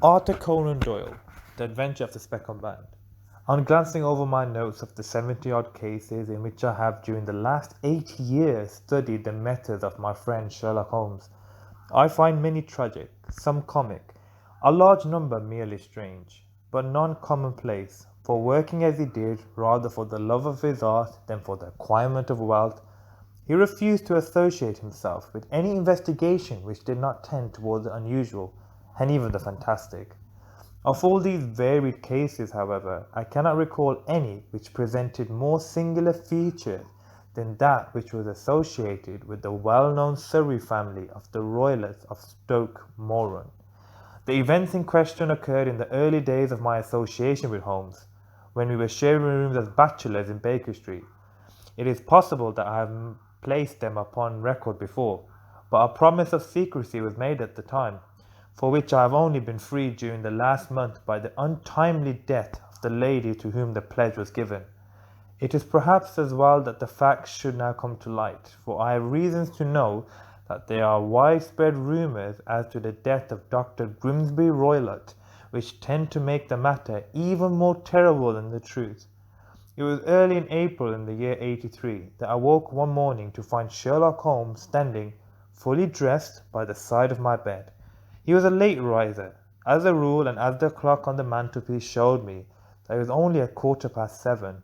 Arthur Conan Doyle, The Adventure of the Speckled Band. On glancing over my notes of the 70-odd cases in which I have during the last 8 years studied the methods of my friend Sherlock Holmes, I find many tragic, some comic, a large number merely strange, but none commonplace, for working as he did rather for the love of his art than for the acquirement of wealth, he refused to associate himself with any investigation which did not tend towards the unusual and even the fantastic. Of all these varied cases, however, I cannot recall any which presented more singular features than that which was associated with the well-known Surrey family of the Royalists of Stoke Moran. The events in question occurred in the early days of my association with Holmes, when we were sharing rooms as bachelors in Baker Street. It is possible that I have placed them upon record before, but a promise of secrecy was made at the time, for which I have only been freed during the last month by the untimely death of the lady to whom the pledge was given. It is perhaps as well that the facts should now come to light, for I have reasons to know that there are widespread rumours as to the death of Dr. Grimsby Roylott, which tend to make the matter even more terrible than the truth. It was early in April in the year 83 that I woke one morning to find Sherlock Holmes standing, fully dressed, by the side of my bed. He was a late riser, as a rule, and as the clock on the mantelpiece showed me that it was only 7:15,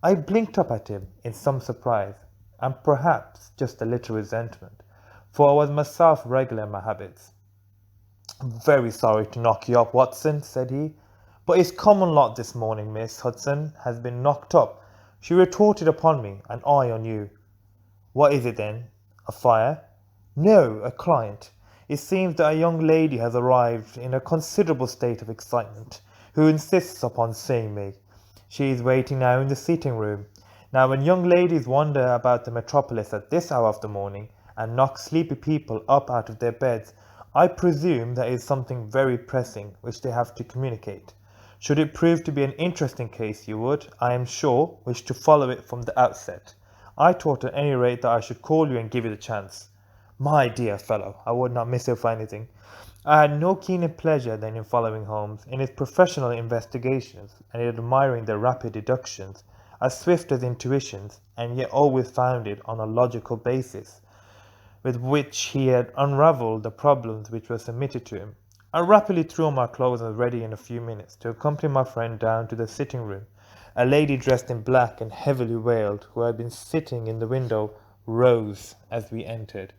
I blinked up at him in some surprise, and perhaps just a little resentment, for I was myself regular in my habits. "Very sorry to knock you up, Watson," said he, "but it's common lot this morning. Miss Hudson has been knocked up," she retorted upon me, "and I on you." "What is it then? A fire?" "No, a client. It seems that a young lady has arrived in a considerable state of excitement, who insists upon seeing me. She is waiting now in the sitting room. Now, when young ladies wander about the metropolis at this hour of the morning, and knock sleepy people up out of their beds, I presume that it is something very pressing which they have to communicate. Should it prove to be an interesting case, you would, I am sure, wish to follow it from the outset. I thought at any rate that I should call you and give you the chance." "My dear fellow, I would not miss it for anything." I had no keener pleasure than in following Holmes in his professional investigations, and in admiring their rapid deductions, as swift as intuitions, and yet always founded on a logical basis, with which he had unravelled the problems which were submitted to him. I rapidly threw on my clothes and was ready in a few minutes to accompany my friend down to the sitting room. A lady dressed in black and heavily veiled, who had been sitting in the window, rose as we entered.